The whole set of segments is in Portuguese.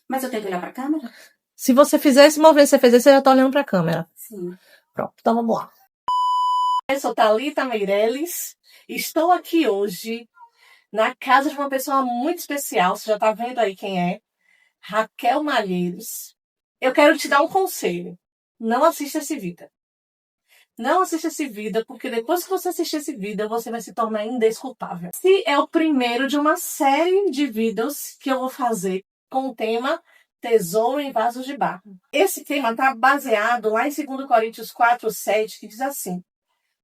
Mas eu tenho que olhar pra câmera? Se você fizer esse movimento, você fez esse, você já tá olhando pra câmera. Sim. Pronto, então vamos lá. Eu sou Thalita Meireles. Estou aqui hoje na casa de uma pessoa muito especial. Você já tá vendo aí quem é? Raquel Malheiros. Eu quero te dar um conselho. Não assista esse vídeo. Não assista esse vídeo, porque depois que você assistir esse vídeo, você vai se tornar indesculpável. Esse é o primeiro de uma série de vídeos que eu vou fazer com o tema Tesouro em Vasos de Barro. Esse tema está baseado lá em 2 Coríntios 4:7, que diz assim: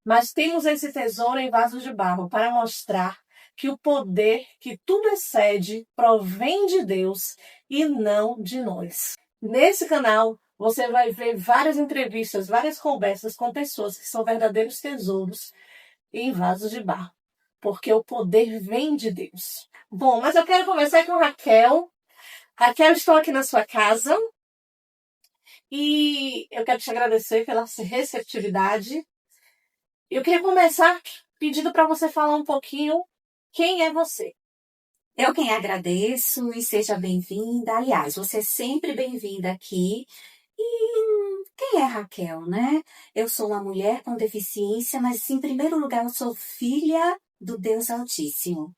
mas temos esse tesouro em vasos de barro para mostrar que o poder que tudo excede provém de Deus e não de nós. Nesse canal, você vai ver várias entrevistas, várias conversas com pessoas que são verdadeiros tesouros em vasos de barro, porque o poder vem de Deus. Bom, mas eu quero começar com Raquel. Raquel, estou aqui na sua casa e eu quero te agradecer pela receptividade. Eu queria começar pedindo para você falar um pouquinho quem é você. Eu quem agradeço e seja bem-vinda. Aliás, você é sempre bem-vinda aqui. E quem é Raquel, né? Eu sou uma mulher com deficiência, mas em primeiro lugar eu sou filha do Deus Altíssimo.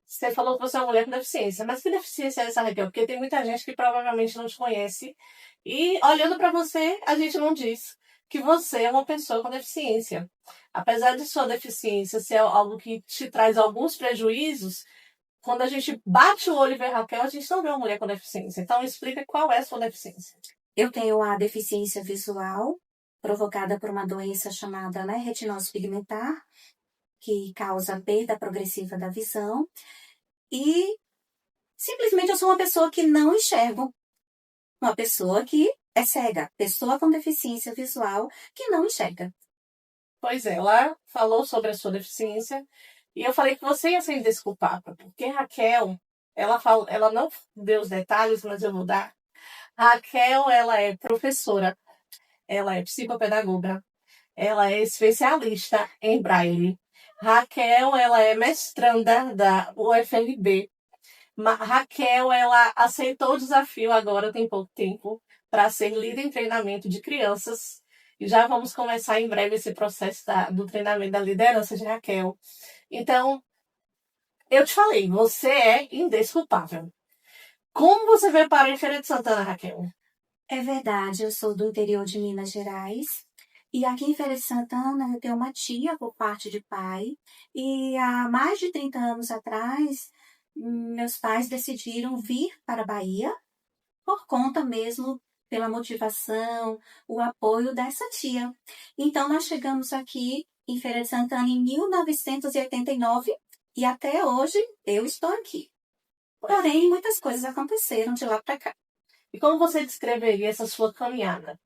Você falou que você é uma mulher com deficiência, mas que deficiência é essa, Raquel? Porque tem muita gente que provavelmente não te conhece e olhando para você, a gente não diz que você é uma pessoa com deficiência. Apesar de sua deficiência ser algo que te traz alguns prejuízos, quando a gente bate o olho e vê Raquel, a gente não vê uma mulher com deficiência. Então, explica qual é a sua deficiência. Eu tenho a deficiência visual provocada por uma doença chamada retinose pigmentar, que causa perda progressiva da visão. E simplesmente eu sou uma pessoa que não enxergo. Uma pessoa que é cega. Pessoa com deficiência visual que não enxerga. Pois é, ela falou sobre a sua deficiência e eu falei que você ia ser indesculpável, porque Raquel, ela não deu os detalhes, mas eu vou dar. Raquel, ela é professora, ela é psicopedagoga, ela é especialista em Braille. Raquel, ela é mestranda da UFRB. Raquel, ela aceitou o desafio agora, tem pouco tempo, para ser líder em treinamento de crianças. E já vamos começar em breve esse processo do treinamento da liderança de Raquel. Então, eu te falei, você é indesculpável. Como você veio para a Feira de Santana, Raquel? É verdade, eu sou do interior de Minas Gerais. E aqui em Feira de Santana eu tenho uma tia por parte de pai. E há mais de 30 anos atrás, meus pais decidiram vir para a Bahia por conta mesmo, pela motivação, o apoio dessa tia. Então nós chegamos aqui em Feira de Santana em 1989 e até hoje eu estou aqui. Porém, muitas coisas aconteceram de lá para cá. E como você descreveria essa sua caminhada?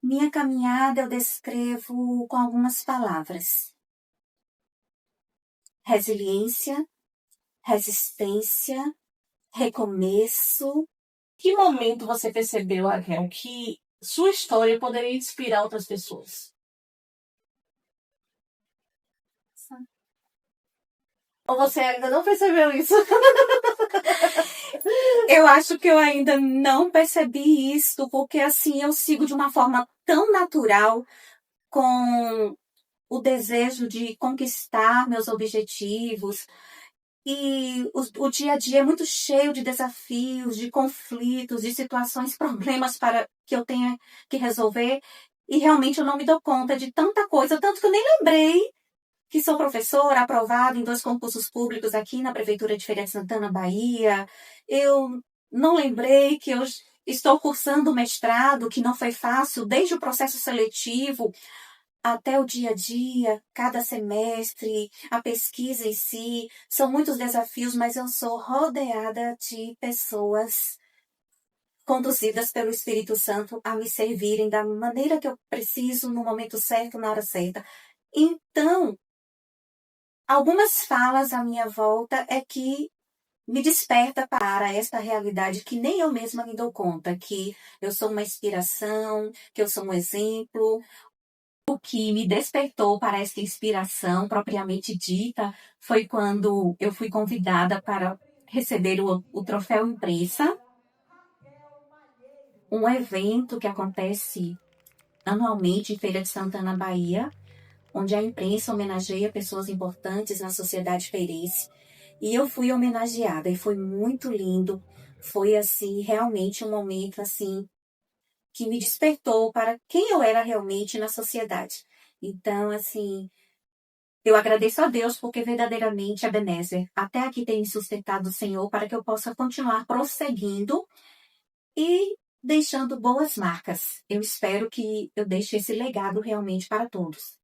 Minha caminhada eu descrevo com algumas palavras: resiliência, resistência, recomeço. Que momento você percebeu, Raquel, que sua história poderia inspirar outras pessoas? Ou você ainda não percebeu isso? Eu acho que eu ainda não percebi isso, porque assim eu sigo de uma forma tão natural, com o desejo de conquistar meus objetivos. E o dia a dia é muito cheio de desafios, de conflitos, de situações, problemas para que eu tenha que resolver. E realmente eu não me dou conta de tanta coisa, tanto que eu nem lembrei que sou professora, aprovada em 2 concursos públicos aqui na Prefeitura de Feira de Santana, Bahia. Eu não lembrei que eu estou cursando o mestrado, que não foi fácil, desde o processo seletivo até o dia a dia, cada semestre, a pesquisa em si. São muitos desafios, mas eu sou rodeada de pessoas conduzidas pelo Espírito Santo a me servirem da maneira que eu preciso, no momento certo, na hora certa. Então, algumas falas à minha volta é que me desperta para esta realidade que nem eu mesma me dou conta, que eu sou uma inspiração, que eu sou um exemplo. O que me despertou para esta inspiração propriamente dita foi quando eu fui convidada para receber o troféu imprensa, um evento que acontece anualmente em Feira de Santana, Bahia, onde a imprensa homenageia pessoas importantes na sociedade feirense. E eu fui homenageada e foi muito lindo. Foi, assim, realmente um momento, assim, que me despertou para quem eu era realmente na sociedade. Então, assim, eu agradeço a Deus porque verdadeiramente, Ebenezer, até aqui tem me sustentado o Senhor para que eu possa continuar prosseguindo e deixando boas marcas. Eu espero que eu deixe esse legado realmente para todos.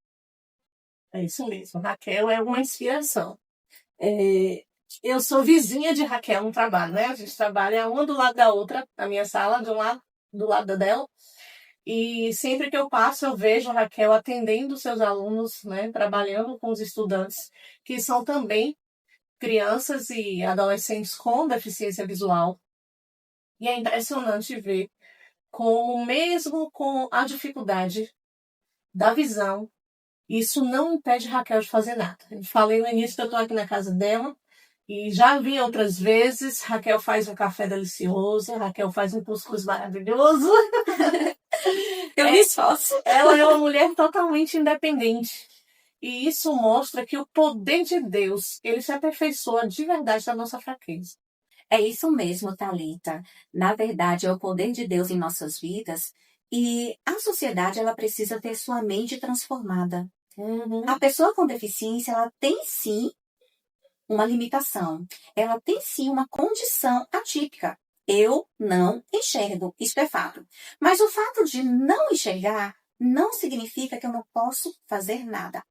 É isso mesmo. Raquel é uma inspiração. Eu sou vizinha de Raquel no trabalho, né? A gente trabalha uma do lado da outra, na minha sala, de um lado, do lado dela. E sempre que eu passo, eu vejo a Raquel atendendo seus alunos, né? Trabalhando com os estudantes, que são também crianças e adolescentes com deficiência visual. E é impressionante ver como, mesmo com a dificuldade da visão, isso não impede Raquel de fazer nada. Eu falei no início que eu estou aqui na casa dela e já vi outras vezes. Raquel faz um café delicioso, Raquel faz um cuscuz maravilhoso. Eu me esforço. Ela é uma mulher totalmente independente. E isso mostra que o poder de Deus, ele se aperfeiçoa de verdade na nossa fraqueza. É isso mesmo, Thalita. Na verdade, é o poder de Deus em nossas vidas e a sociedade ela precisa ter sua mente transformada. A pessoa com deficiência, ela tem sim uma limitação. Ela tem sim uma condição atípica. Eu não enxergo, isto é fato. Mas o fato de não enxergar não significa que eu não posso fazer nada.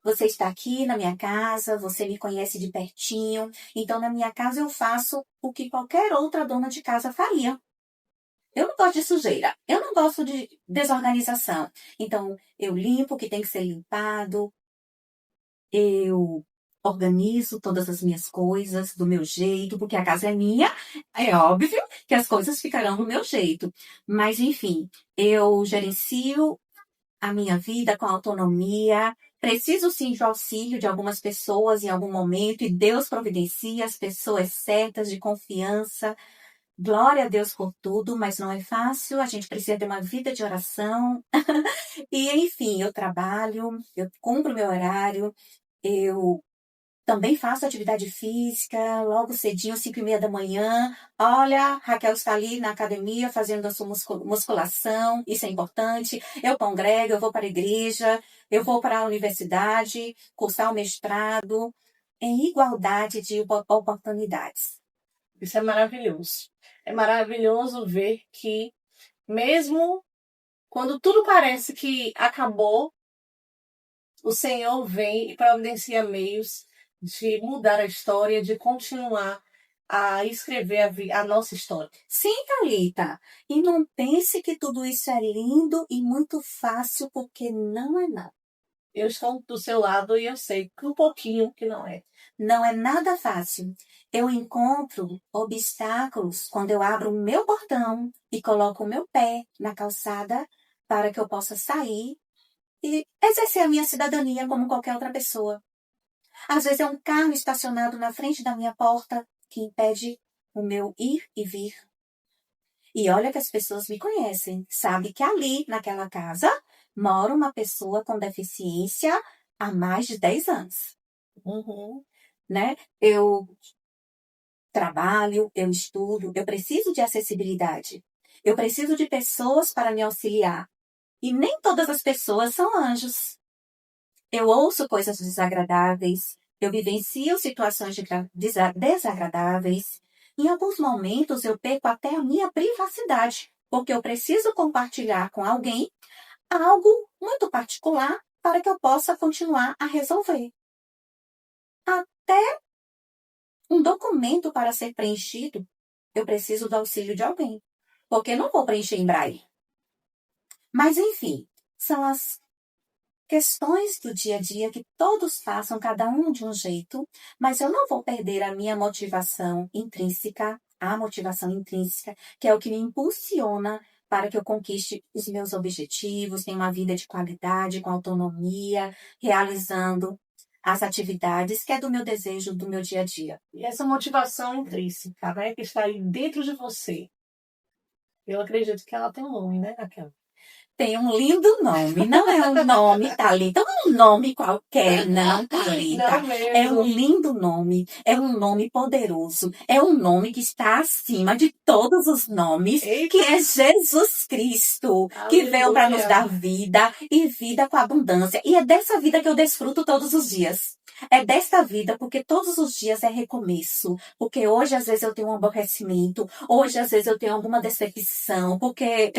Você está aqui na minha casa, você me conhece de pertinho, então na minha casa eu faço o que qualquer outra dona de casa faria. Eu não gosto de sujeira, eu não gosto de desorganização. Então eu limpo o que tem que ser limpado, eu organizo todas as minhas coisas do meu jeito, porque a casa é minha, é óbvio que as coisas ficarão do meu jeito. Mas enfim, eu gerencio a minha vida com autonomia. Preciso sim de auxílio de algumas pessoas em algum momento, e Deus providencia as pessoas certas, de confiança. Glória a Deus por tudo, mas não é fácil. A gente precisa ter uma vida de oração. E, enfim, eu trabalho, eu cumpro meu horário, eu também faço atividade física, logo cedinho, 5:30 da manhã. Olha, Raquel está ali na academia fazendo a sua musculação, isso é importante. Eu congrego, eu vou para a igreja, eu vou para a universidade, cursar o mestrado, em igualdade de oportunidades. Isso é maravilhoso. É maravilhoso ver que, mesmo quando tudo parece que acabou, o Senhor vem e providencia meios de mudar a história, de continuar a escrever a nossa história. Sim, Thalita. E não pense que tudo isso é lindo e muito fácil, porque não é nada. Eu estou do seu lado e eu sei que um pouquinho que não é. Não é nada fácil. Eu encontro obstáculos quando eu abro o meu portão e coloco o meu pé na calçada para que eu possa sair e exercer a minha cidadania como qualquer outra pessoa. Às vezes é um carro estacionado na frente da minha porta que impede o meu ir e vir. E olha que as pessoas me conhecem, sabe que ali, naquela casa, mora uma pessoa com deficiência há mais de 10 anos. Né? Eu trabalho, eu estudo, eu preciso de acessibilidade. Eu preciso de pessoas para me auxiliar. E nem todas as pessoas são anjos. Eu ouço coisas desagradáveis, eu vivencio situações desagradáveis. Em alguns momentos eu perco até a minha privacidade, porque eu preciso compartilhar com alguém algo muito particular para que eu possa continuar a resolver. Até um documento para ser preenchido, eu preciso do auxílio de alguém, porque eu não vou preencher em braille. Mas, enfim, são as questões do dia a dia que todos façam, cada um de um jeito, mas eu não vou perder a minha motivação intrínseca, a motivação intrínseca, que é o que me impulsiona para que eu conquiste os meus objetivos, tenha uma vida de qualidade, com autonomia, realizando as atividades, que é do meu desejo, do meu dia a dia. E essa motivação intrínseca, né, que está aí dentro de você, eu acredito que ela tem um nome, né, Raquel? Tem um lindo nome, não é um nome, Thalita, não é um nome qualquer, não, Thalita. Não mesmo. É um lindo nome, é um nome poderoso, é um nome que está acima de todos os nomes, Eita. que é Jesus Cristo, que veio para nos dar vida e vida com abundância. E é dessa vida que eu desfruto todos os dias. É desta vida, porque todos os dias é recomeço. Porque hoje, às vezes, eu tenho um aborrecimento. Hoje, às vezes, eu tenho alguma decepção. Porque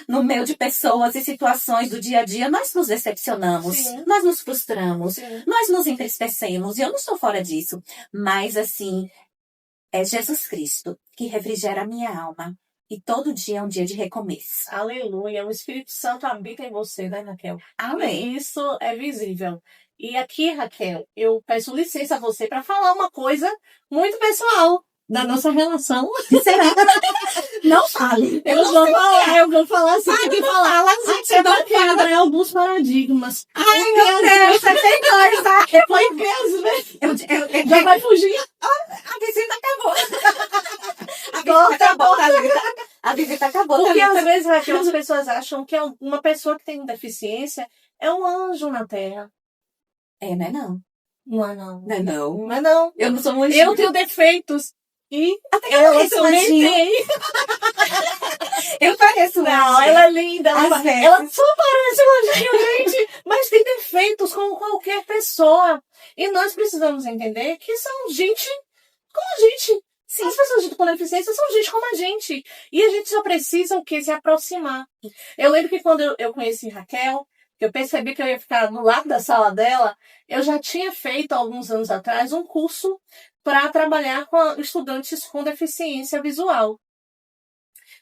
no meio de pessoas e situações do dia a dia, nós nos decepcionamos. Sim. Nós nos frustramos. Sim. Nós nos entristecemos. E eu não estou fora disso. Mas, assim, é Jesus Cristo que refrigera a minha alma. E todo dia é um dia de recomeço. Aleluia. O Espírito Santo habita em você, né, Raquel? Amém. E isso é visível. E aqui, Raquel, eu peço licença a você para falar uma coisa muito pessoal da nossa relação. Será? Não fale. Eu vou falar assim, tem que falar. Gente, eu não Quebrar alguns paradigmas. Ai, meu Deus, você tem coisa. Porque às vezes Eu já vai fugir. A visita acabou. A visita acabou. Porque Thalita. às vezes, Raquel, as pessoas acham que uma pessoa que tem deficiência é um anjo na Terra. É, não é não. Não é não. Não é não. Não é não. Eu não sou muito... Eu tenho defeitos. E Até ela pareço um também anjinho. tem. Eu pareço um Não, anjinho. ela é linda. Às vezes. Ela só parece um anjinho, gente. Mas tem defeitos como qualquer pessoa. E nós precisamos entender que são gente como a gente. Sim. As pessoas com deficiência são gente como a gente. E a gente só precisa o quê? Se aproximar. Eu lembro que quando eu conheci Raquel, que eu percebi que eu ia ficar no lado da sala dela, eu já tinha feito, alguns anos atrás, um curso para trabalhar com estudantes com deficiência visual.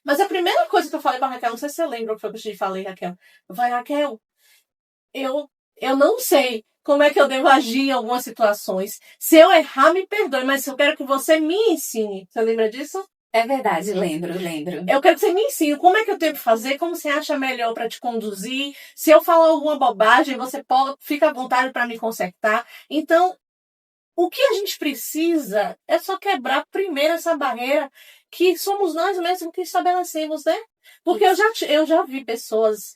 Mas a primeira coisa que eu falei para Raquel, não sei se você lembra o que eu te falei, Raquel. Eu falei, Raquel, eu não sei como é que eu devo agir em algumas situações. Se eu errar, me perdoe, mas eu quero que você me ensine. Você lembra disso? É verdade, lembro. Eu quero que você me ensine como é que eu tenho que fazer, como você acha melhor para te conduzir. Se eu falar alguma bobagem, você fica à vontade para me consertar. Então, o que a gente precisa é só quebrar primeiro essa barreira que somos nós mesmos que estabelecemos, né? Porque eu já vi pessoas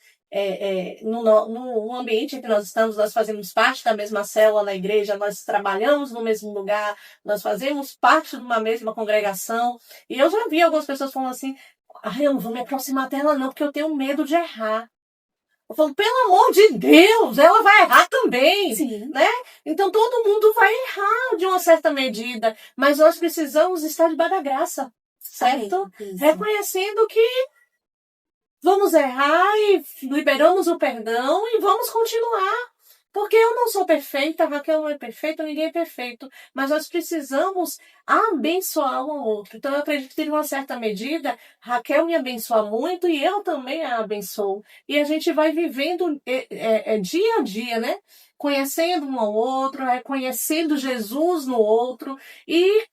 no ambiente em que nós estamos, nós fazemos parte da mesma célula na igreja, nós trabalhamos no mesmo lugar, nós fazemos parte de uma mesma congregação. E eu já vi algumas pessoas falando assim, eu não vou me aproximar dela não, porque eu tenho medo de errar. Eu falo, pelo amor de Deus, ela vai errar também, Sim. né? Então todo mundo vai errar de uma certa medida, mas nós precisamos estar debaixo da graça, certo? Isso. Reconhecendo que vamos errar e liberamos o perdão e vamos continuar. Porque eu não sou perfeita, a Raquel não é perfeita, ninguém é perfeito. Mas nós precisamos abençoar um ao outro. Então eu acredito que, de uma certa medida, Raquel me abençoa muito e eu também a abençoo. E a gente vai vivendo dia a dia, né? Conhecendo um ao outro, reconhecendo Jesus no outro e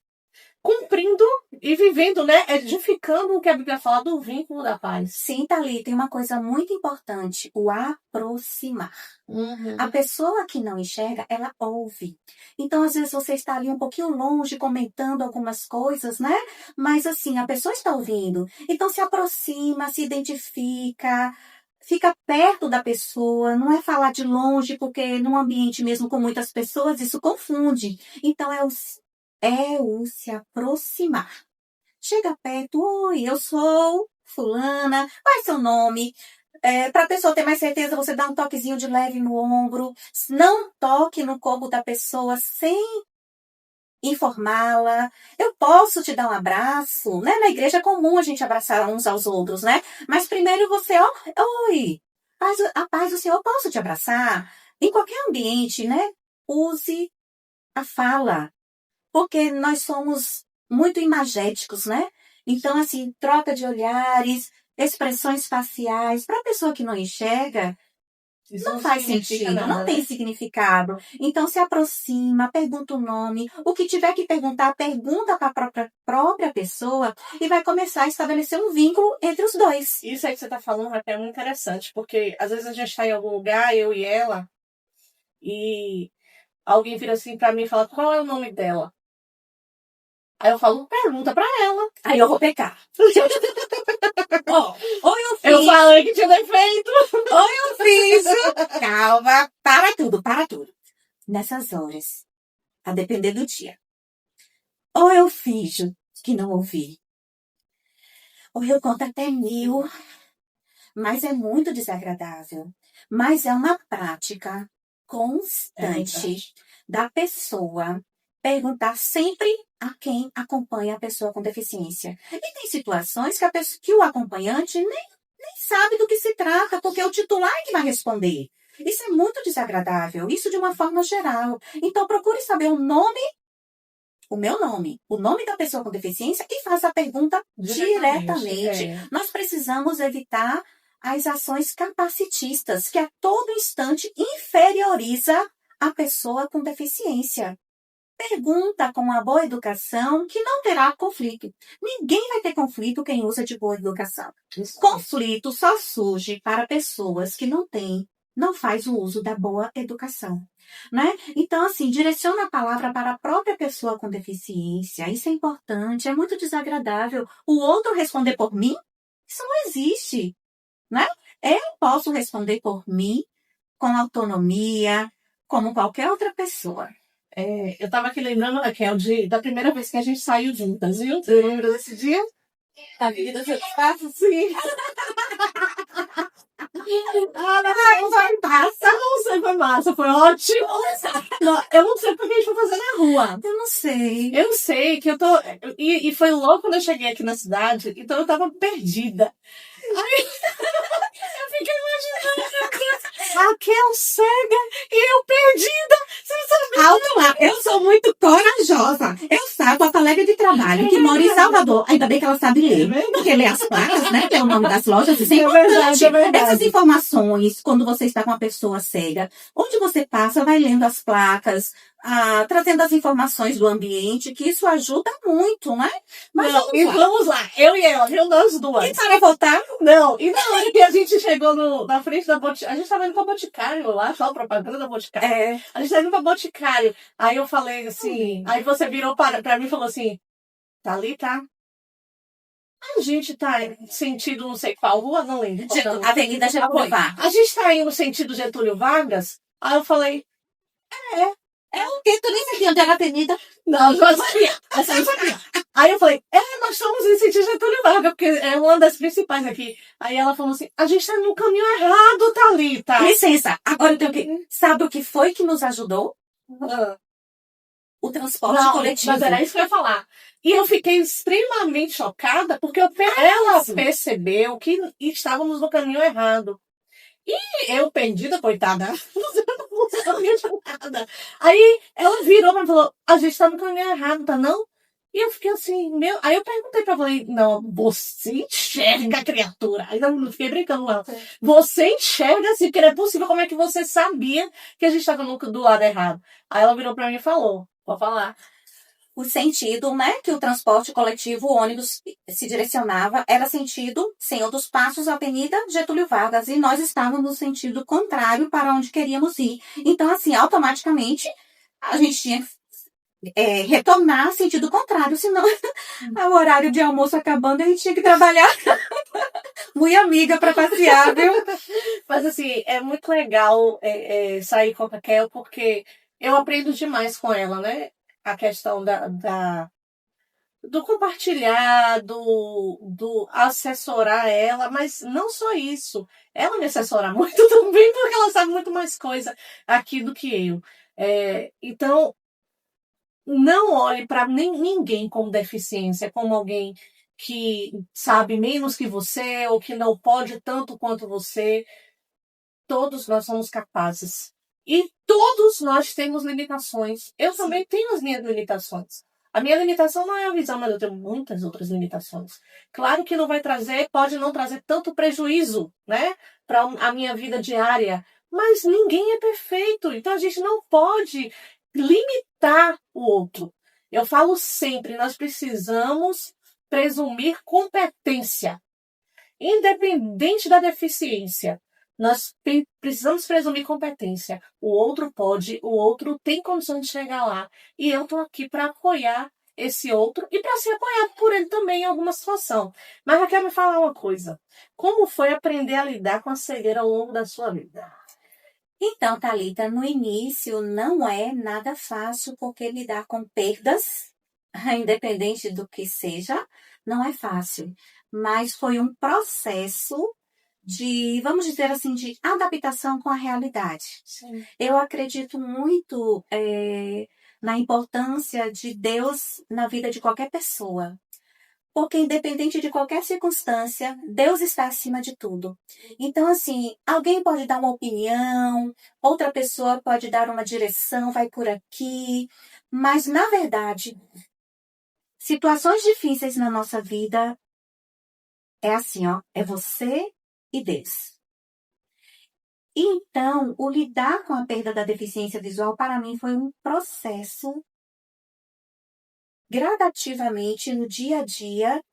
cumprindo e vivendo, né? Edificando o que a Bíblia fala do vínculo da paz. Sim, Thalita, tem uma coisa muito importante, o aproximar. Uhum. A pessoa que não enxerga, ela ouve. Então, às vezes, você está ali um pouquinho longe, comentando algumas coisas, né? Mas, assim, a pessoa está ouvindo. Então, se aproxima, se identifica, fica perto da pessoa. Não é falar de longe, porque num ambiente mesmo com muitas pessoas, isso confunde. Então, é o se aproximar. Chega perto, oi, eu sou fulana, qual é seu nome? Para a pessoa ter mais certeza, você dá um toquezinho de leve no ombro. Não toque no corpo da pessoa sem informá-la. Eu posso te dar um abraço, né? Na igreja é comum a gente abraçar uns aos outros, né? Mas primeiro você, oi, a paz do Senhor, eu posso te abraçar? Em qualquer ambiente, né? Use a fala. Porque nós somos muito imagéticos, né? Então, assim, troca de olhares, expressões faciais, para a pessoa que não enxerga, Isso não faz significa sentido, nada, não né? tem significado. Então, se aproxima, pergunta o nome, o que tiver que perguntar, pergunta para a própria pessoa e vai começar a estabelecer um vínculo entre os dois. Isso aí que você está falando, Raquel, é muito interessante, porque às vezes a gente está em algum lugar, eu e ela, e alguém vira assim pra mim e fala, qual é o nome dela? Aí eu falo, pergunta pra ela. Aí eu vou pecar. Ó, ou eu fiz, Eu falei que tinha defeito. ou eu fiz. Calma, para tudo, para tudo. Nessas horas, a depender do dia. Ou eu finjo que não ouvi. Ou eu conto até 1000. Mas é muito desagradável. Mas é uma prática constante da pessoa perguntar sempre a quem acompanha a pessoa com deficiência. E tem situações que o acompanhante nem sabe do que se trata, porque é o titular é que vai responder. Isso é muito desagradável, isso de uma forma geral. Então, procure saber o nome da pessoa com deficiência e faça a pergunta diretamente. Nós precisamos evitar as ações capacitistas, que a todo instante inferioriza a pessoa com deficiência. Pergunta com uma boa educação que não terá conflito. Ninguém vai ter conflito quem usa de boa educação. Conflito só surge para pessoas que não faz o uso da boa educação, né? Então, assim, direciona a palavra para a própria pessoa com deficiência. Isso é importante, é muito desagradável. O outro responder por mim, isso não existe, né? Eu posso responder por mim com autonomia, como qualquer outra pessoa. Eu tava aqui lembrando, Raquel, da primeira vez que a gente saiu juntas, viu? Você lembra desse dia? A vida você passa, sim. Foi massa. Não sei, foi massa, foi ótimo. Não, eu não sei o que a gente foi fazer na rua. Eu não sei. Eu sei que eu tô... E foi logo quando eu cheguei aqui na cidade, então eu tava perdida. Aí eu fiquei imaginando Raquel cega e eu perdida. Você sabe? Alto lá, eu sou muito corajosa. Eu saio a colega de trabalho que mora em Salvador. Ainda bem que ela sabe ler. Porque lê as placas, né? Que é o nome das lojas. Isso é importante. É verdade. Essas informações, quando você está com uma pessoa cega, onde você passa, vai lendo as placas, trazendo as informações do ambiente, que isso ajuda muito, né? Mas vamos lá. Eu e ela, viu? Nós duas. E para votar? Não, e na hora que a gente chegou na frente da Boticário, a gente tava indo pra Boticário lá, só propaganda da Boticário. A gente tava indo pra Boticário. Aí eu falei assim, aí você virou pra mim e falou assim, tá ali, tá? A gente tá em sentido não sei qual rua, não lembro. Avenida Getúlio Vargas. A gente tá indo no sentido Getúlio Vargas? Aí eu falei, É o quê? Tu nem sabia onde era a avenida? não, já sabia. Essa eu sabia. Aí eu falei, nós estamos em sentido Getúlio Vargas, porque é uma das principais aqui. Aí ela falou assim, a gente tá no caminho errado, Thalita. Licença, agora eu tenho que... Sabe o que foi que nos ajudou? O transporte coletivo. Mas era isso que eu ia falar. E eu fiquei extremamente chocada, porque ela percebeu que estávamos no caminho errado. E eu, perdida, coitada, não sabia de nada. Aí ela virou pra mim e falou, a gente tá no caminho errado, tá não? E eu fiquei assim, Aí eu perguntei pra ela, falei, não, você enxerga a criatura. Aí eu fiquei brincando com ela. Você enxerga assim, porque não é possível, como é que você sabia que a gente tava do lado errado? Aí ela virou pra mim e falou, pode falar. O sentido, né, que o transporte coletivo, o ônibus se direcionava, era sentido Senhor dos Passos, Avenida Getúlio Vargas, e nós estávamos no sentido contrário para onde queríamos ir. Então, assim, automaticamente, a gente tinha que retornar sentido contrário, senão o horário de almoço acabando, a gente tinha que trabalhar. Muito amiga para passear, viu? Mas, assim, é muito legal sair com a Raquel, porque eu aprendo demais com ela, né? A questão do compartilhar, do assessorar ela, mas não só isso. Ela me assessora muito também, porque ela sabe muito mais coisa aqui do que eu. Então, não olhe para ninguém com deficiência, como alguém que sabe menos que você, ou que não pode tanto quanto você. Todos nós somos capazes. E todos nós temos limitações. Eu também tenho as minhas limitações. A minha limitação não é a visão, mas eu tenho muitas outras limitações. Claro que não vai trazer, pode não trazer tanto prejuízo, né, para a minha vida diária, mas ninguém é perfeito. Então a gente não pode limitar o outro. Eu falo sempre, nós precisamos presumir competência, independente da deficiência. Nós precisamos presumir competência. O outro pode, o outro tem condições de chegar lá. E eu estou aqui para apoiar esse outro e para ser apoiado por ele também em alguma situação. Mas eu quero me falar uma coisa. Como foi aprender a lidar com a cegueira ao longo da sua vida? Então, Thalita, no início não é nada fácil, porque lidar com perdas, independente do que seja, não é fácil. Mas foi um processo de, vamos dizer assim, de adaptação com a realidade. Sim. Eu acredito muito na importância de Deus na vida de qualquer pessoa. Porque independente de qualquer circunstância, Deus está acima de tudo. Então, assim, alguém pode dar uma opinião, outra pessoa pode dar uma direção, vai por aqui. Mas, na verdade, situações difíceis na nossa vida é assim, ó, é você e Deus. Então, o lidar com a perda da deficiência visual, para mim, foi um processo gradativamente no dia a dia.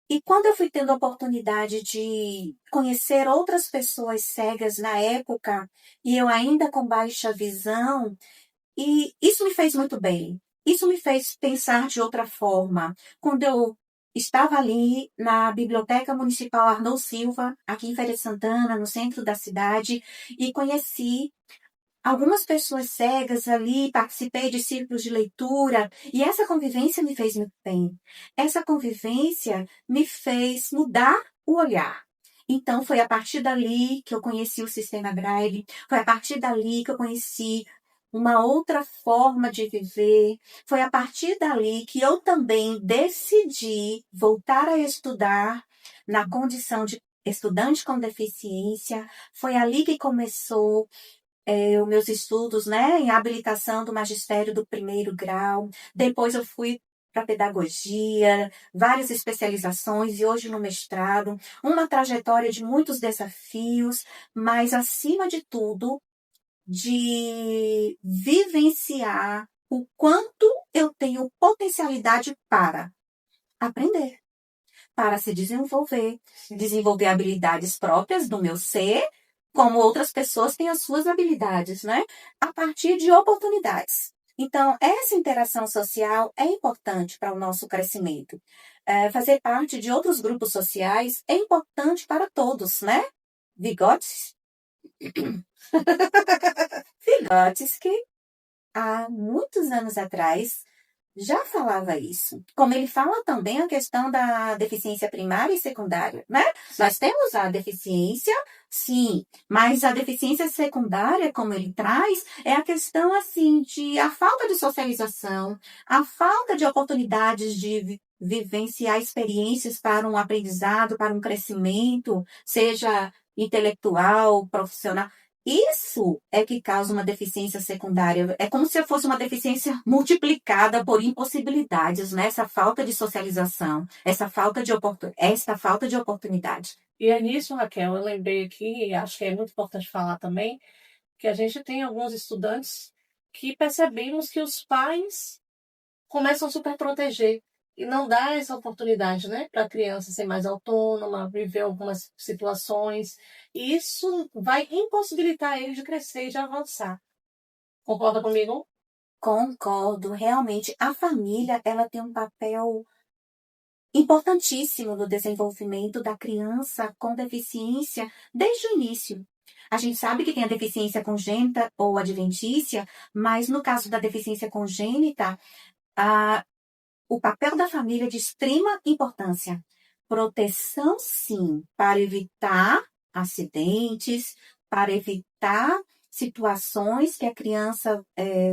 E quando eu fui tendo a oportunidade de conhecer outras pessoas cegas na época, e eu ainda com baixa visão, e isso me fez muito bem. Isso me fez pensar de outra forma. Quando eu estava ali na Biblioteca Municipal Arnold Silva, aqui em Feira de Santana, no centro da cidade, e conheci algumas pessoas cegas ali, participei de círculos de leitura, e essa convivência me fez muito bem. Essa convivência me fez mudar o olhar. Então, foi a partir dali que eu conheci o sistema Braille, foi a partir dali que eu conheci uma outra forma de viver, foi a partir dali que eu também decidi voltar a estudar na condição de estudante com deficiência. Foi ali que começou os meus estudos, né, em habilitação do magistério do primeiro grau. Depois eu fui para pedagogia, várias especializações e hoje no mestrado. Uma trajetória de muitos desafios, mas acima de tudo, de vivenciar o quanto eu tenho potencialidade para aprender, para se desenvolver, desenvolver habilidades próprias do meu ser, como outras pessoas têm as suas habilidades, né? A partir de oportunidades. Então, essa interação social é importante para o nosso crescimento. Fazer parte de outros grupos sociais é importante para todos, né? Vygotsky, Vygotsky, há muitos anos atrás, já falava isso. Como ele fala também a questão da deficiência primária e secundária, né? Nós temos a deficiência, sim, mas a deficiência secundária, como ele traz, é a questão, assim, de a falta de socialização, a falta de oportunidades de vivenciar experiências para um aprendizado, para um crescimento, seja intelectual, profissional. Isso é que causa uma deficiência secundária. É como se fosse uma deficiência multiplicada por impossibilidades, né? Essa falta de socialização, esta falta de oportunidade. E é nisso, Raquel, eu lembrei aqui, e acho que é muito importante falar também, que a gente tem alguns estudantes que percebemos que os pais começam a superproteger e não dá essa oportunidade, né, para a criança ser mais autônoma, viver algumas situações. E isso vai impossibilitar ele de crescer e de avançar. Concorda comigo? Concordo, realmente. A família, ela tem um papel importantíssimo no desenvolvimento da criança com deficiência desde o início. A gente sabe que tem a deficiência congênita ou adventícia, mas no caso da deficiência congênita, o papel da família é de extrema importância. Proteção, sim, para evitar acidentes, para evitar situações que a criança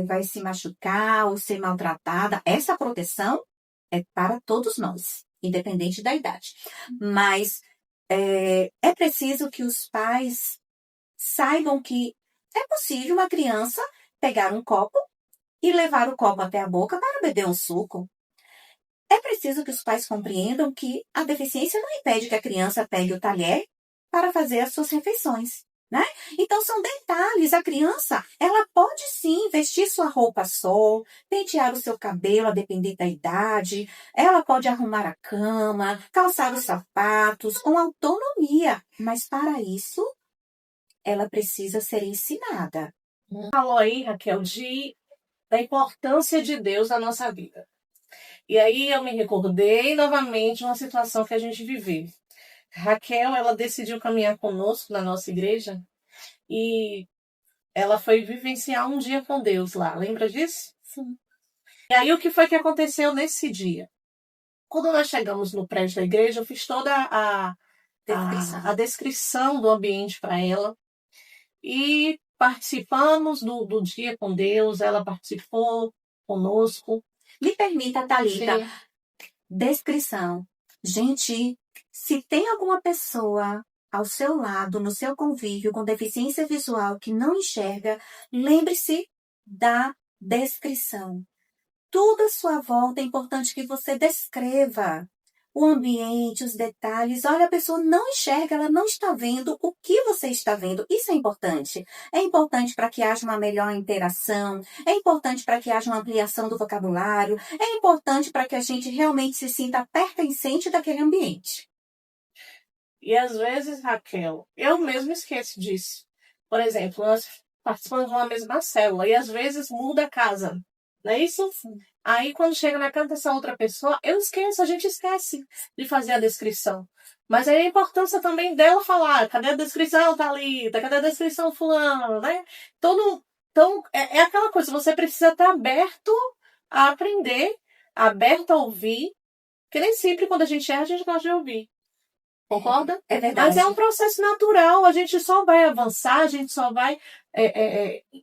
vai se machucar ou ser maltratada. Essa proteção é para todos nós, independente da idade. Mas é preciso que os pais saibam que é possível uma criança pegar um copo e levar o copo até a boca para beber um suco. É preciso que os pais compreendam que a deficiência não impede que a criança pegue o talher para fazer as suas refeições, né? Então, são detalhes. A criança, ela pode sim vestir sua roupa só, pentear o seu cabelo a depender da idade, ela pode arrumar a cama, calçar os sapatos com autonomia. Mas, para isso, ela precisa ser ensinada. Falou aí, Raquel, da importância de Deus na nossa vida. E aí eu me recordei novamente uma situação que a gente viveu. Raquel, ela decidiu caminhar conosco na nossa igreja e ela foi vivenciar um dia com Deus lá. Lembra disso? Sim. E aí o que foi que aconteceu nesse dia? Quando nós chegamos no prédio da igreja, eu fiz toda a descrição do ambiente para ela e participamos do dia com Deus, ela participou conosco. Me permita, Thalita, Sim. descrição. Gente, se tem alguma pessoa ao seu lado, no seu convívio, com deficiência visual que não enxerga, lembre-se da descrição. Tudo à sua volta é importante que você descreva o ambiente, os detalhes. Olha, a pessoa não enxerga, ela não está vendo o que você está vendo. Isso é importante. É importante para que haja uma melhor interação, é importante para que haja uma ampliação do vocabulário, é importante para que a gente realmente se sinta pertencente daquele ambiente. E às vezes, Raquel, eu mesmo esqueço disso. Por exemplo, nós participamos de uma mesma célula e às vezes muda a casa. Não é isso? Sim. Aí, quando chega na casa dessa outra pessoa, eu esqueço, a gente esquece de fazer a descrição. Mas aí a importância também dela falar, cadê a descrição, Thalita? Cadê a descrição, fulano, né? Então, é aquela coisa, você precisa estar aberto a aprender, aberto a ouvir, porque nem sempre quando a gente erra, a gente gosta de ouvir. Concorda? É verdade. Mas é um processo natural, a gente só vai avançar, a gente só vai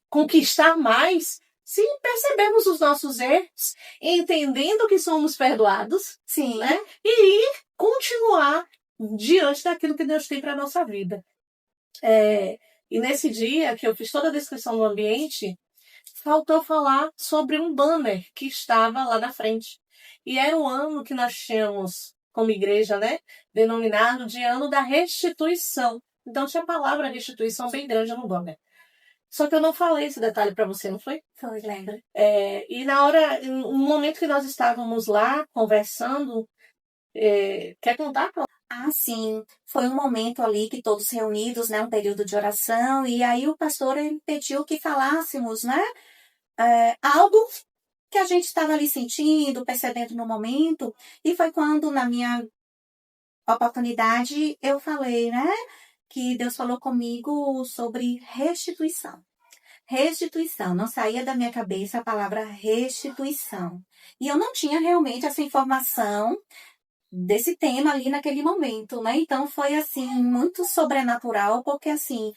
conquistar mais se percebermos os nossos erros, entendendo que somos perdoados, Sim. né? E continuar diante daquilo que Deus tem para a nossa vida. E nesse dia que eu fiz toda a descrição do ambiente, faltou falar sobre um banner que estava lá na frente. E era o ano que nós tínhamos, como igreja, né, denominado de ano da restituição. Então tinha a palavra restituição bem grande no banner. Só que eu não falei esse detalhe para você, não foi? Foi, lembra? E na hora, no momento que nós estávamos lá conversando, quer contar? Ah, sim. Foi um momento ali que todos reunidos, né, um período de oração, e aí o pastor ele pediu que falássemos, né, algo que a gente estava ali sentindo, percebendo no momento, e foi quando, na minha oportunidade, eu falei, né, que Deus falou comigo sobre restituição. Restituição, não saía da minha cabeça a palavra restituição. E eu não tinha realmente essa informação desse tema ali naquele momento, né? Então foi assim, muito sobrenatural, porque assim,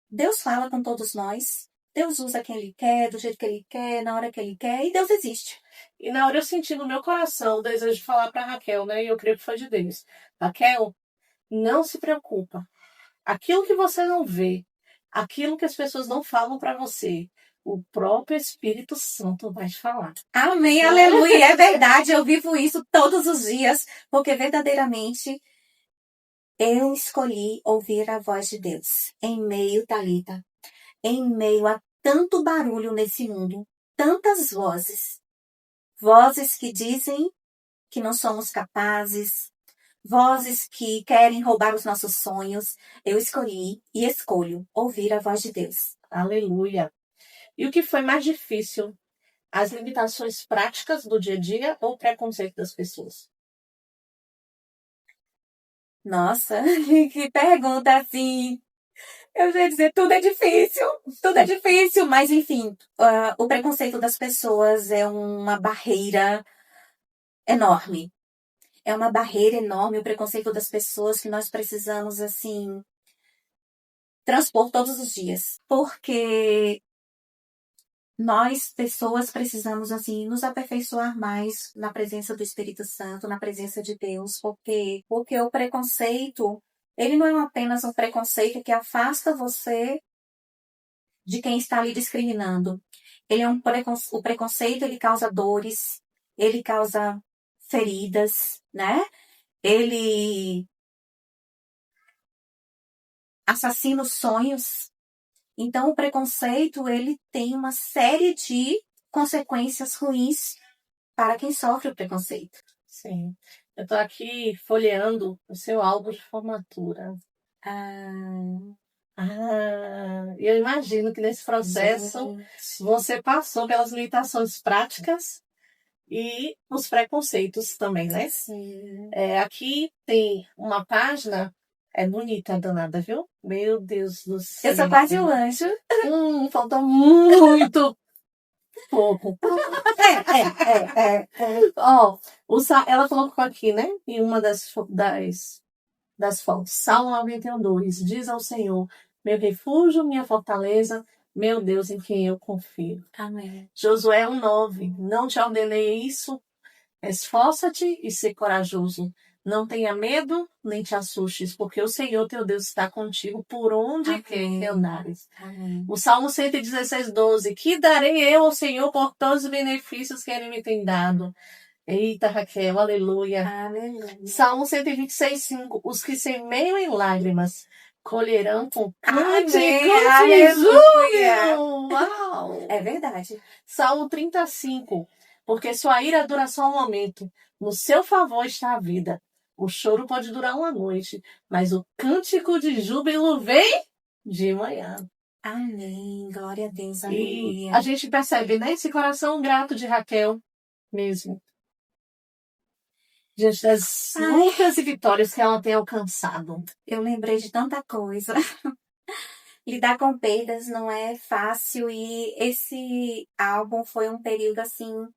Deus fala com todos nós, Deus usa quem Ele quer, do jeito que Ele quer, na hora que Ele quer, e Deus existe. E na hora eu senti no meu coração o desejo de falar para Raquel, né? E eu creio que foi de Deus. Raquel, não se preocupa. Aquilo que você não vê, aquilo que as pessoas não falam para você, o próprio Espírito Santo vai te falar. Amém, aleluia, é verdade, eu vivo isso todos os dias, porque verdadeiramente eu escolhi ouvir a voz de Deus em meio, Thalita, em meio a tanto barulho nesse mundo, tantas vozes. Vozes que dizem que não somos capazes, vozes que querem roubar os nossos sonhos. Eu escolhi e escolho ouvir a voz de Deus. Aleluia. E o que foi mais difícil? As limitações práticas do dia a dia ou o preconceito das pessoas? Nossa, que pergunta assim. Eu ia dizer, tudo é difícil, mas enfim, o preconceito das pessoas é uma barreira enorme. É uma barreira enorme o preconceito das pessoas que nós precisamos, assim, transpor todos os dias. Porque nós, pessoas, precisamos, assim, nos aperfeiçoar mais na presença do Espírito Santo, na presença de Deus. Porque o preconceito, ele não é apenas um preconceito que afasta você de quem está ali discriminando. Ele é o preconceito, ele causa dores, ele causa feridas, né? Ele assassina os sonhos. Então, o preconceito, ele tem uma série de consequências ruins para quem sofre o preconceito. Sim. Eu estou aqui folheando o seu álbum de formatura. Eu imagino que nesse processo você passou pelas limitações práticas e os preconceitos também, né? Sim. Aqui tem uma página, é bonita, danada, viu? Meu Deus do céu. Eu sou quase um anjo. Falta muito pouco. Ó, ela colocou aqui, né? Em uma das fotos. Salmo 91:2. Diz ao Senhor, meu refúgio, minha fortaleza, meu Deus em quem eu confio. Amém. Josué 1:9. Não te ordenei isso? Esforça-te e ser corajoso. Não tenha medo, nem te assustes, porque o Senhor teu Deus está contigo por onde quer que andares. Amém. O Salmo 116:12. Que darei eu ao Senhor por todos os benefícios que Ele me tem dado? Eita, Raquel, aleluia. Aleluia. Salmo 126:5. Os que semeiam em lágrimas colherão com cânticos de Aleluia. júbilo. Uau! É verdade. Salmo 35. Porque sua ira dura só um momento. No seu favor está a vida. O choro pode durar uma noite, mas o cântico de júbilo vem de manhã. Amém. Glória a Deus. E Aleluia. a gente percebe, né, esse coração grato de Raquel mesmo. Diante das lutas e vitórias que ela tem alcançado. Eu lembrei de tanta coisa. Lidar com perdas não é fácil e esse álbum foi um período assim,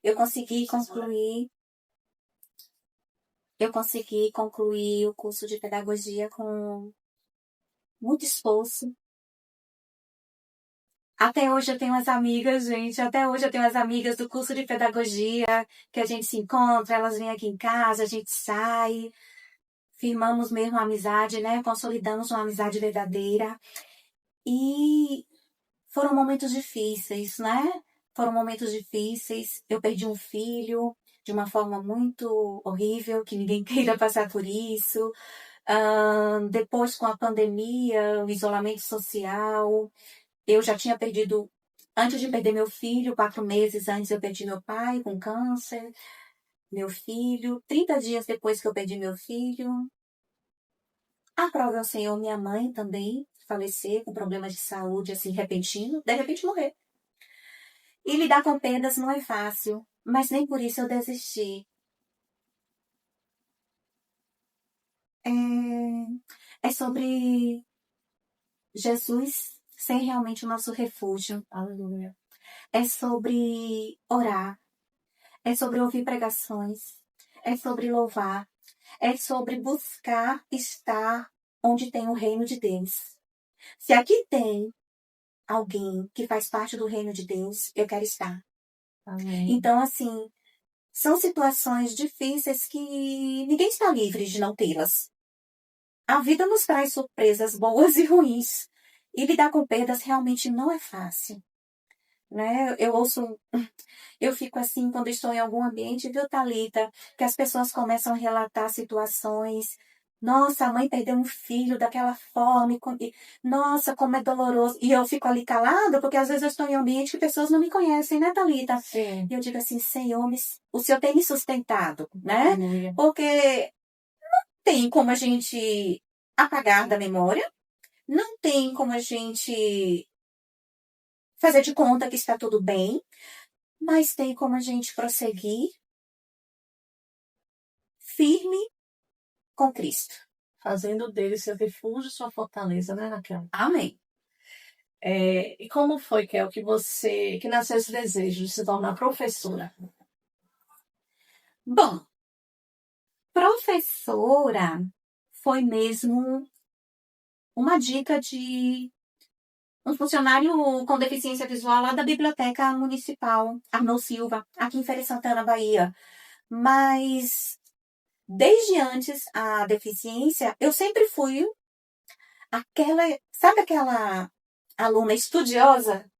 eu consegui concluir o curso de pedagogia com muito esforço. Até hoje eu tenho as amigas, gente, até hoje eu tenho as amigas do curso de pedagogia, que a gente se encontra, elas vêm aqui em casa, a gente sai, firmamos mesmo uma amizade, né? Consolidamos uma amizade verdadeira. E foram momentos difíceis, né? Foram momentos difíceis. Eu perdi um filho de uma forma muito horrível, que ninguém queira passar por isso. Depois, com a pandemia, o isolamento social, eu já tinha perdido, antes de perder meu filho, 4 meses antes eu perdi meu pai com câncer, meu filho. 30 dias depois que eu perdi meu filho, aprove ao Senhor minha mãe também falecer com problemas de saúde, assim, repentino, de repente morrer. E lidar com perdas não é fácil, mas nem por isso eu desisti. É sobre Jesus ser realmente o nosso refúgio. Aleluia. É sobre orar. É sobre ouvir pregações. É sobre louvar. É sobre buscar estar onde tem o reino de Deus. Se aqui tem alguém que faz parte do reino de Deus, eu quero estar. Amém. Então, assim, são situações difíceis que ninguém está livre de não tê-las. A vida nos traz surpresas boas e ruins. E lidar com perdas realmente não é fácil. Né? Eu fico assim quando estou em algum ambiente, viu, Thalita? Que as pessoas começam a relatar situações. Nossa, a mãe perdeu um filho daquela forma. Nossa, como é doloroso. E eu fico ali calada, porque às vezes eu estou em um ambiente que pessoas não me conhecem, né, Thalita? Sim. E eu digo assim, Senhor, o Senhor tem me sustentado, né? Aleluia. Porque não tem como a gente apagar da memória. Não tem como a gente fazer de conta que está tudo bem, mas tem como a gente prosseguir firme com Cristo. Fazendo dele seu refúgio, sua fortaleza, né, Raquel? Amém. E como foi, Kel, que nasceu esse desejo de se tornar professora? Bom, professora foi mesmo uma dica de um funcionário com deficiência visual lá da Biblioteca Municipal, Arnoldo Silva, aqui em Feira de Santana, Bahia. Mas, desde antes a deficiência, eu sempre fui sabe aquela aluna estudiosa?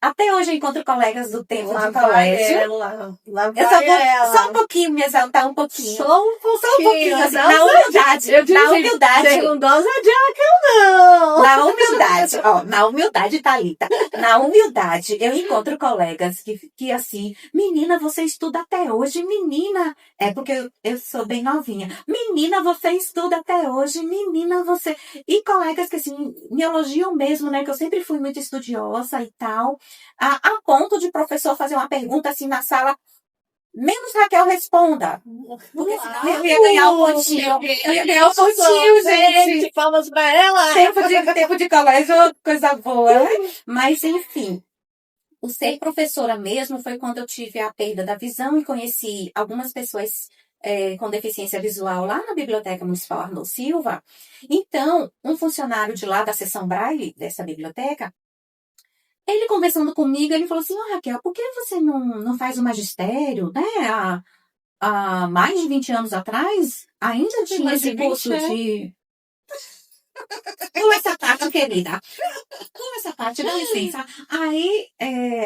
Até hoje eu encontro colegas do tempo Lá de vai colégio. ela. Lá Eu vai só vou ela. só um pouquinho me exaltar um pouquinho. Só um pouquinho. Assim, Não, na humildade. eu digo, Na humildade. Segundosa adiaca, não. Na humildade, ó, na humildade, Thalita. Na humildade, eu encontro colegas que assim, menina, você estuda até hoje, menina. É porque eu sou bem novinha. Menina, você estuda até hoje, menina, você. E colegas que assim, me elogiam mesmo, né? Que eu sempre fui muito estudiosa e tal. A ponto de professor fazer uma pergunta assim na sala. Menos Raquel responda. Porque senão eu ia ganhar um pontinho. Eu ia ganhar um pontinho, gente. Palmas pra ela. Tempo de colégio, coisa boa. Mas, enfim, o ser professora mesmo foi quando eu tive a perda da visão e conheci algumas pessoas com deficiência visual lá na Biblioteca Municipal Arnold Silva. Então, um funcionário de lá da seção Braille, dessa biblioteca, ele conversando comigo, ele falou assim, Raquel, por que você não faz o magistério, né? Há mais de 20 anos atrás, ainda tinha mais de esse curso 20, de... Pula essa parte, querida. Pula essa parte, dá licença. Aí,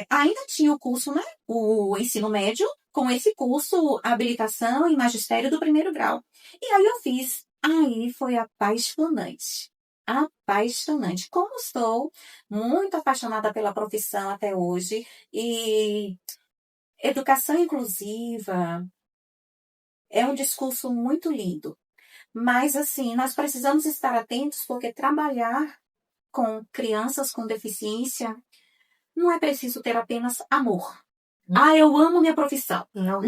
ainda tinha o curso, né? O ensino médio, com esse curso, habilitação e magistério do primeiro grau. E aí eu fiz. Aí foi apaixonante. Apaixonante. Como estou muito apaixonada pela profissão até hoje. E educação inclusiva é um discurso muito lindo. Mas, assim, nós precisamos estar atentos porque trabalhar com crianças com deficiência não é preciso ter apenas amor. Eu amo minha profissão. Não,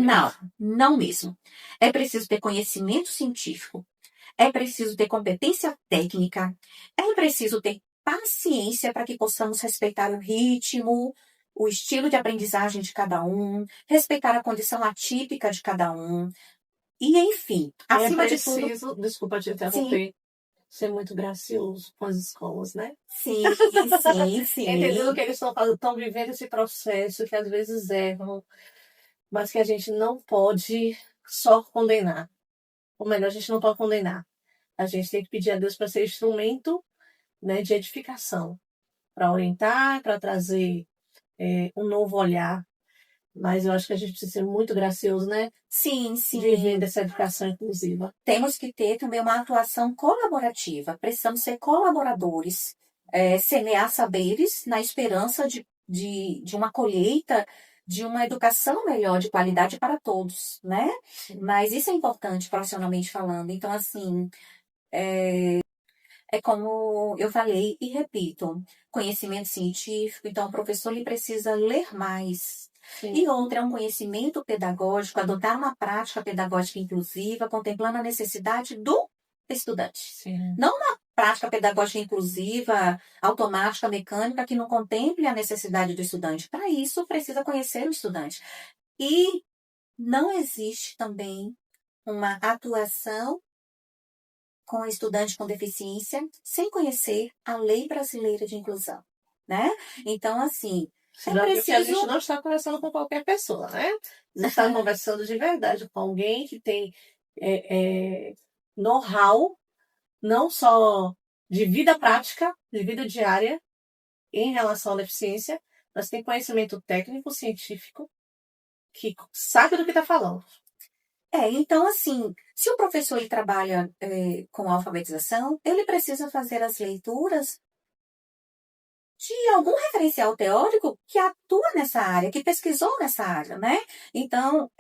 Não mesmo. É preciso ter conhecimento científico. É preciso ter competência técnica. É preciso ter paciência para que possamos respeitar o ritmo, o estilo de aprendizagem de cada um, respeitar a condição atípica de cada um. E, enfim, acima de tudo... preciso, desculpa te Sim, interromper, ser muito gracioso com as escolas, né? sim. Entendendo que eles estão vivendo esse processo, que às vezes erram, mas que a gente não pode só condenar. Ou melhor, a gente não pode condenar. A gente tem que pedir a Deus para ser instrumento, né, de edificação, para orientar, para trazer um novo olhar. Mas eu acho que a gente precisa ser muito gracioso, né? Sim. Vivendo essa educação inclusiva. Temos que ter também uma atuação colaborativa. Precisamos ser colaboradores, semear saberes na esperança de uma colheita, de uma educação melhor, de qualidade para todos, né? Mas isso é importante profissionalmente falando. Então, assim, é como eu falei e repito, conhecimento científico, então o professor ele precisa ler mais. Sim. E outra é um conhecimento pedagógico, adotar uma prática pedagógica inclusiva, contemplando a necessidade do estudante. Sim. Não uma prática pedagógica inclusiva, automática, mecânica, que não contemple a necessidade do estudante. Para isso, precisa conhecer o estudante. E não existe também uma atuação com o estudante com deficiência sem conhecer a Lei Brasileira de Inclusão, né? Então, assim, Porque a gente não está conversando com qualquer pessoa, né? Você está conversando de verdade com alguém que tem know-how, não só de vida prática, de vida diária, em relação à deficiência, mas tem conhecimento técnico, científico, que sabe do que está falando. Então, assim, se o professor ele trabalha com alfabetização, ele precisa fazer as leituras de algum referencial teórico que atua nessa área, que pesquisou nessa área, né? Então,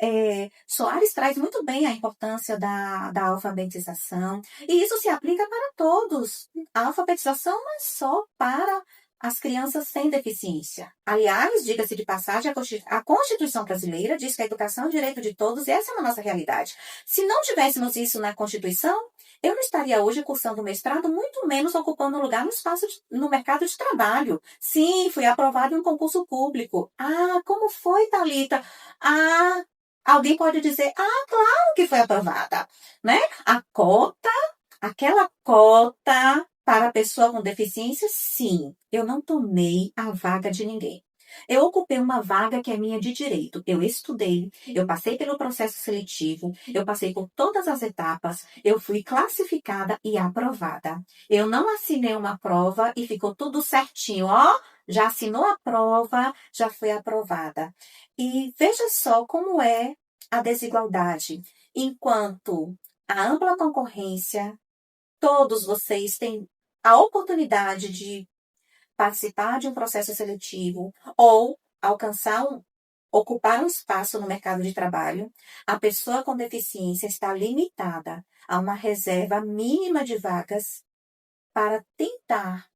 Soares traz muito bem a importância da alfabetização, e isso se aplica para todos. A alfabetização não é só para as crianças sem deficiência. Aliás, diga-se de passagem, a Constituição brasileira diz que a educação é um direito de todos, e essa é a nossa realidade. Se não tivéssemos isso na Constituição, eu não estaria hoje cursando mestrado, muito menos ocupando lugar no mercado de trabalho. Sim, fui aprovada em um concurso público. Como foi, Thalita? Alguém pode dizer, claro que foi aprovada, né? Aquela cota para a pessoa com deficiência, sim, eu não tomei a vaga de ninguém. Eu ocupei uma vaga que é minha de direito. Eu estudei, eu passei pelo processo seletivo, eu passei por todas as etapas, eu fui classificada e aprovada. Eu não assinei uma prova e ficou tudo certinho, já assinou a prova, já foi aprovada. E veja só como é a desigualdade. Enquanto a ampla concorrência, todos vocês têm a oportunidade de participar de um processo seletivo ou ocupar um espaço no mercado de trabalho, a pessoa com deficiência está limitada a uma reserva mínima de vagas para tentar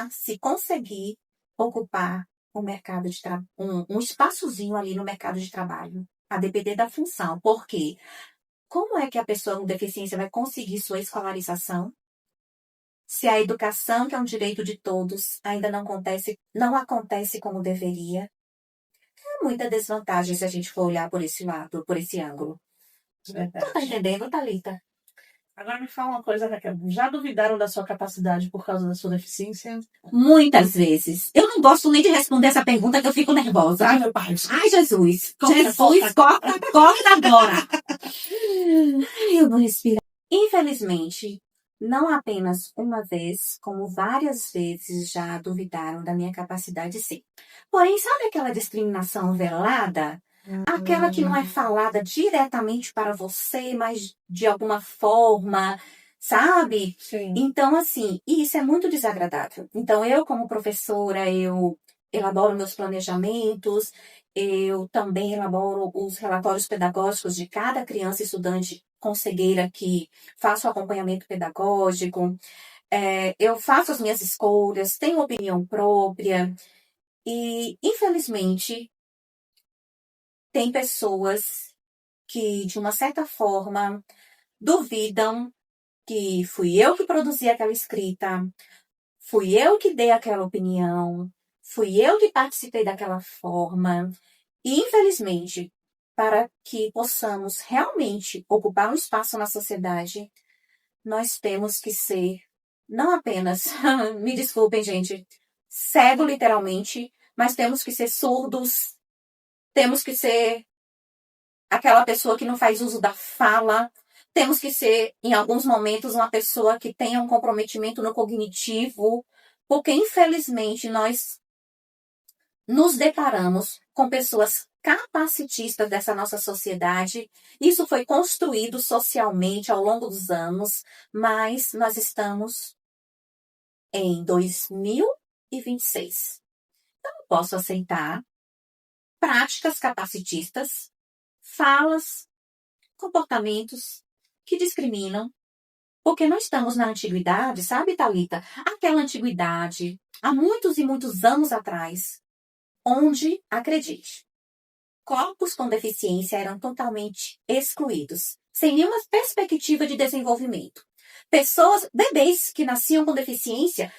se conseguir ocupar o mercado de um espaçozinho ali no mercado de trabalho, a depender da função. Por quê? Como é que a pessoa com deficiência vai conseguir sua escolarização se a educação, que é um direito de todos, ainda não acontece como deveria? É muita desvantagem se a gente for olhar por esse lado, por esse ângulo. Tu tá Verdade. entendendo, Thalita? Agora me fala uma coisa, Raquel. Já duvidaram da sua capacidade por causa da sua deficiência? Muitas vezes. Eu não gosto nem de responder essa pergunta que eu fico nervosa. Ai, meu pai. Ai, Jesus. Corta, Jesus, corta agora. Ai, eu vou respirar. Infelizmente, não apenas uma vez, como várias vezes já duvidaram da minha capacidade, sim. Porém, sabe aquela discriminação velada? Aquela que não é falada diretamente para você, mas de alguma forma, sabe? Sim. Então, assim, isso é muito desagradável. Então, eu, como professora, eu elaboro meus planejamentos, eu também elaboro os relatórios pedagógicos de cada criança e estudante com cegueira que faço o acompanhamento pedagógico, eu faço as minhas escolhas, tenho opinião própria e, infelizmente, tem pessoas que, de uma certa forma, duvidam que fui eu que produzi aquela escrita, fui eu que dei aquela opinião, fui eu que participei daquela forma. E, infelizmente, para que possamos realmente ocupar um espaço na sociedade, nós temos que ser, não apenas, me desculpem, gente, cego literalmente, mas temos que ser surdos, temos que ser aquela pessoa que não faz uso da fala, temos que ser, em alguns momentos, uma pessoa que tenha um comprometimento no cognitivo, porque, infelizmente, nós nos deparamos com pessoas capacitistas dessa nossa sociedade. Isso foi construído socialmente ao longo dos anos, mas nós estamos em 2026. Eu não posso aceitar práticas capacitistas, falas, comportamentos que discriminam, porque não estamos na antiguidade, sabe, Thalita? Aquela antiguidade, há muitos e muitos anos atrás, onde, acredite, corpos com deficiência eram totalmente excluídos, sem nenhuma perspectiva de desenvolvimento. Bebês que nasciam com deficiência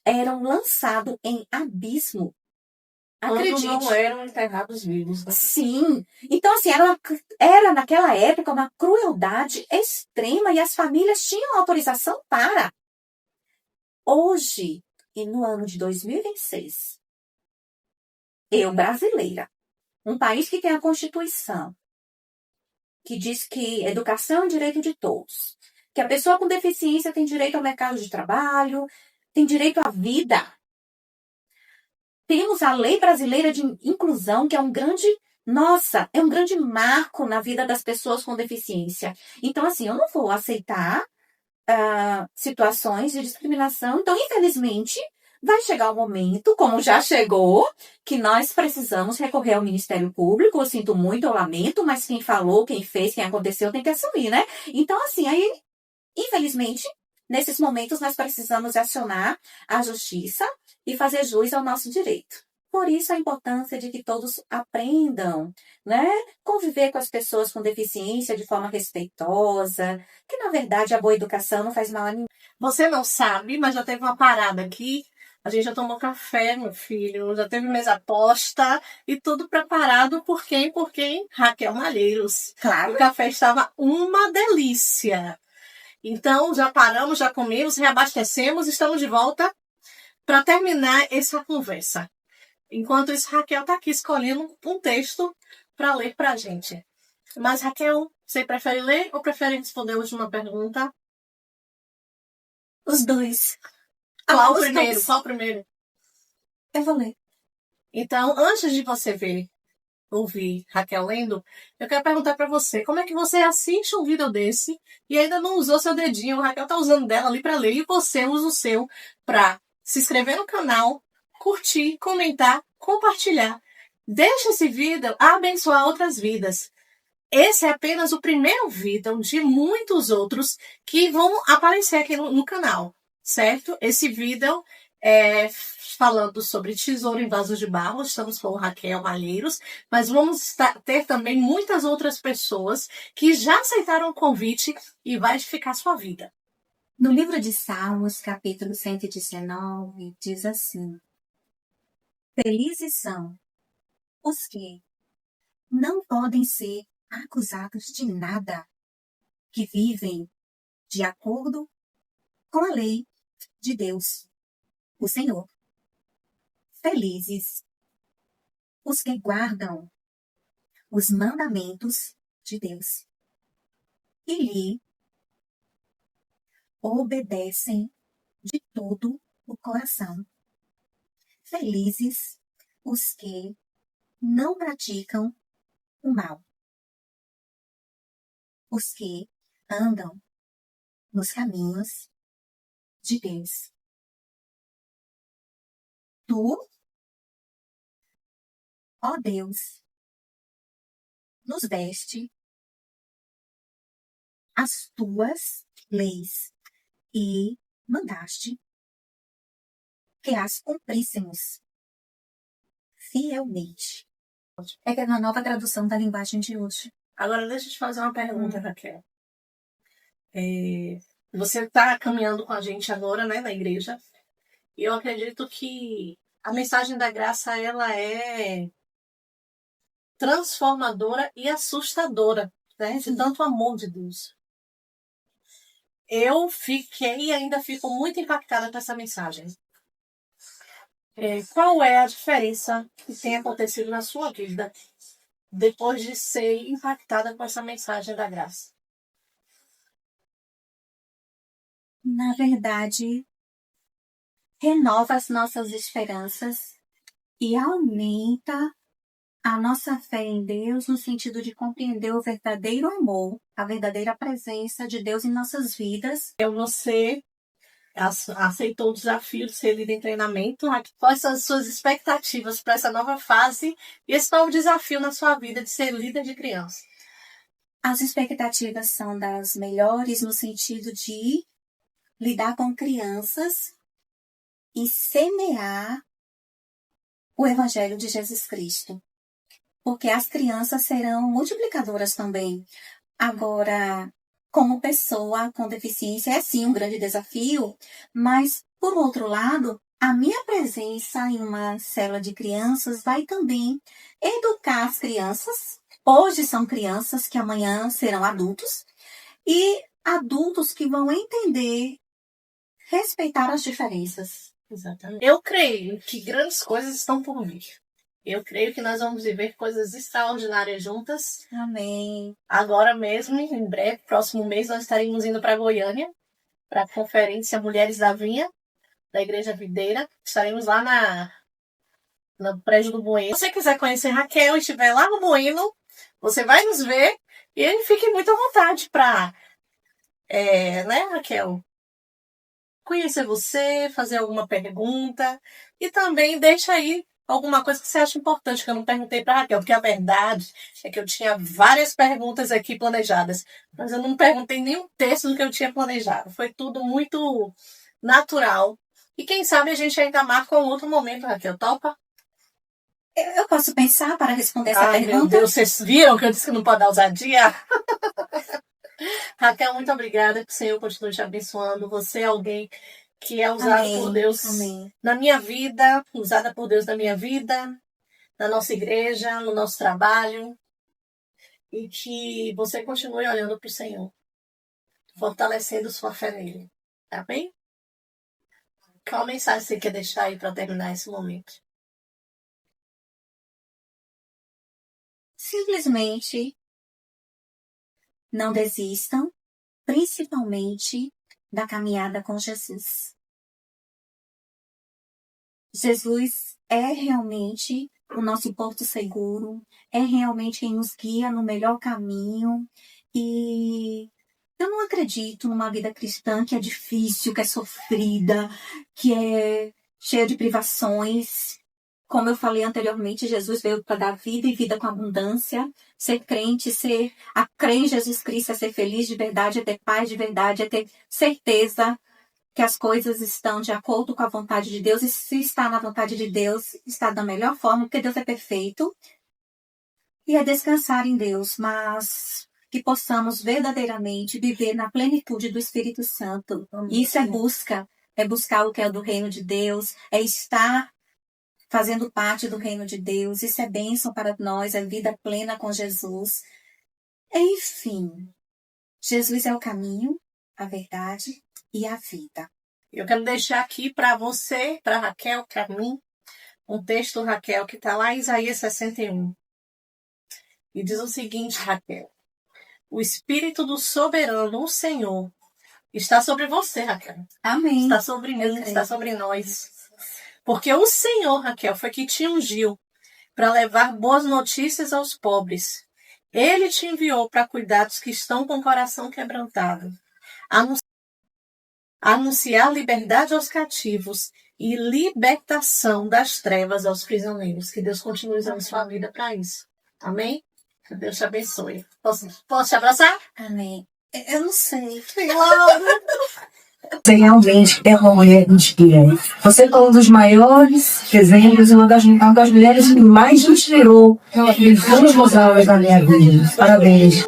eram lançados em abismo. Acredite. Quando não eram enterrados vivos. Né? Sim. Então, assim, era naquela época uma crueldade extrema e as famílias tinham autorização para. Hoje, e no ano de 2026, eu, brasileira, um país que tem a Constituição, que diz que educação é um direito de todos, que a pessoa com deficiência tem direito ao mercado de trabalho, tem direito à vida. Temos a Lei Brasileira de Inclusão, que é um grande marco na vida das pessoas com deficiência. Então, assim, eu não vou aceitar situações de discriminação. Então, infelizmente, vai chegar o momento, como já chegou, que nós precisamos recorrer ao Ministério Público. Eu sinto muito, eu lamento, mas quem falou, quem fez, quem aconteceu, tem que assumir, né? Então, assim, aí, infelizmente, nesses momentos nós precisamos acionar a justiça e fazer jus ao nosso direito. Por isso a importância de que todos aprendam, né? Conviver com as pessoas com deficiência de forma respeitosa, que na verdade a boa educação não faz mal a ninguém. Você não sabe, mas já teve uma parada aqui. A gente já tomou café, meu filho, já teve mesa posta e tudo preparado por quem? Por quem? Raquel Malheiros. Claro. O café estava uma delícia. Então, já paramos, já comemos, reabastecemos, estamos de volta para terminar essa conversa. Enquanto isso, Raquel está aqui escolhendo um texto para ler para a gente. Mas, Raquel, você prefere ler ou prefere responder a última pergunta? Os dois. Qual Os primeiro? dois. Qual primeiro? Eu vou ler. Então, antes de você ouvir Raquel lendo, eu quero perguntar pra você, como é que você assiste um vídeo desse e ainda não usou seu dedinho? A Raquel tá usando dela ali pra ler e você usa o seu pra se inscrever no canal, curtir, comentar, compartilhar. Deixa esse vídeo abençoar outras vidas. Esse é apenas o primeiro vídeo de muitos outros que vão aparecer aqui no canal, certo? Esse vídeo é falando sobre tesouro em vasos de barro, estamos com Raquel Malheiros, mas vamos ter também muitas outras pessoas que já aceitaram o convite e vai edificar sua vida. No livro de Salmos, capítulo 119, diz assim: Felizes são os que não podem ser acusados de nada, que vivem de acordo com a lei de Deus, o Senhor. Felizes os que guardam os mandamentos de Deus e lhe obedecem de todo o coração. Felizes os que não praticam o mal, os que andam nos caminhos de Deus. Tu, ó Deus, nos deste as tuas leis e mandaste que as cumpríssemos fielmente. É que é na nova tradução da linguagem de hoje. Agora deixa eu te fazer uma pergunta, Raquel. Você está caminhando com a gente agora, né, na igreja, e eu acredito que a mensagem da graça, ela é transformadora e assustadora, né, de tanto amor de Deus. Eu fiquei e ainda fico muito impactada com essa mensagem. Qual é a diferença que tem acontecido na sua vida depois de ser impactada com essa mensagem da graça? Na verdade, renova as nossas esperanças e aumenta a nossa fé em Deus no sentido de compreender o verdadeiro amor, a verdadeira presença de Deus em nossas vidas. Você aceitou o desafio de ser líder em treinamento. Quais são as suas expectativas para essa nova fase e esse novo desafio na sua vida de ser líder de criança? As expectativas são das melhores no sentido de lidar com crianças e semear o Evangelho de Jesus Cristo. Porque as crianças serão multiplicadoras também. Agora, como pessoa com deficiência, é sim um grande desafio, mas, por outro lado, a minha presença em uma célula de crianças vai também educar as crianças. Hoje são crianças que amanhã serão adultos, e adultos que vão entender, respeitar as diferenças. Exatamente. Eu creio que grandes coisas estão por vir. Eu creio que nós vamos viver coisas extraordinárias juntas. Amém. Agora mesmo, em breve, próximo mês, nós estaremos indo para Goiânia, para a conferência Mulheres da Vinha, da Igreja Videira. Estaremos lá no prédio do Bueno. Se você quiser conhecer Raquel e estiver lá no Bueno, você vai nos ver e fique muito à vontade para, né, Raquel? Conhecer você, fazer alguma pergunta e também deixa aí alguma coisa que você acha importante que eu não perguntei para Raquel, porque a verdade é que eu tinha várias perguntas aqui planejadas, mas eu não perguntei nenhum terço do que eu tinha planejado. Foi tudo muito natural. E quem sabe a gente ainda marca um outro momento, Raquel, topa? Eu posso pensar para responder essa Ai, pergunta? meu Deus, vocês viram que eu disse que não pode dar ousadia? Raquel, muito obrigada, que o Senhor continue te abençoando. Você é alguém que é usado por Deus na minha vida, usada por Deus na minha vida, na nossa igreja, no nosso trabalho. E que você continue olhando para o Senhor, fortalecendo sua fé nele. Tá bem? Qual mensagem você quer deixar aí para terminar esse momento? Simplesmente não desistam, principalmente da caminhada com Jesus. Jesus é realmente o nosso porto seguro, é realmente quem nos guia no melhor caminho. E eu não acredito numa vida cristã que é difícil, que é sofrida, que é cheia de privações. Como eu falei anteriormente, Jesus veio para dar vida e vida com abundância. Ser crente, a crer em Jesus Cristo é ser feliz de verdade, é ter paz de verdade, é ter certeza que as coisas estão de acordo com a vontade de Deus. E se está na vontade de Deus, está da melhor forma, porque Deus é perfeito. E é descansar em Deus, mas que possamos verdadeiramente viver na plenitude do Espírito Santo. Isso é buscar o que é do reino de Deus, é estar fazendo parte do reino de Deus. Isso é bênção para nós, é vida plena com Jesus. Enfim, Jesus é o caminho, a verdade e a vida. Eu quero deixar aqui para você, para Raquel, para mim, um texto, Raquel, que está lá em Isaías 61. E diz o seguinte, Raquel: o Espírito do Soberano, o Senhor, está sobre você, Raquel. Amém. Está sobre mim, está sobre nós. Porque o Senhor, Raquel, foi que te ungiu para levar boas notícias aos pobres. Ele te enviou para cuidar dos que estão com o coração quebrantado. Anunciar liberdade aos cativos e libertação das trevas aos prisioneiros. Que Deus continue usando sua vida para isso. Amém? Que Deus te abençoe. Posso te abraçar? Amém. Eu não sei. Você realmente é uma mulher inspirante. Você é um dos maiores exemplos, uma das mulheres que mais inspirou as últimas aulas da minha vida. Parabéns.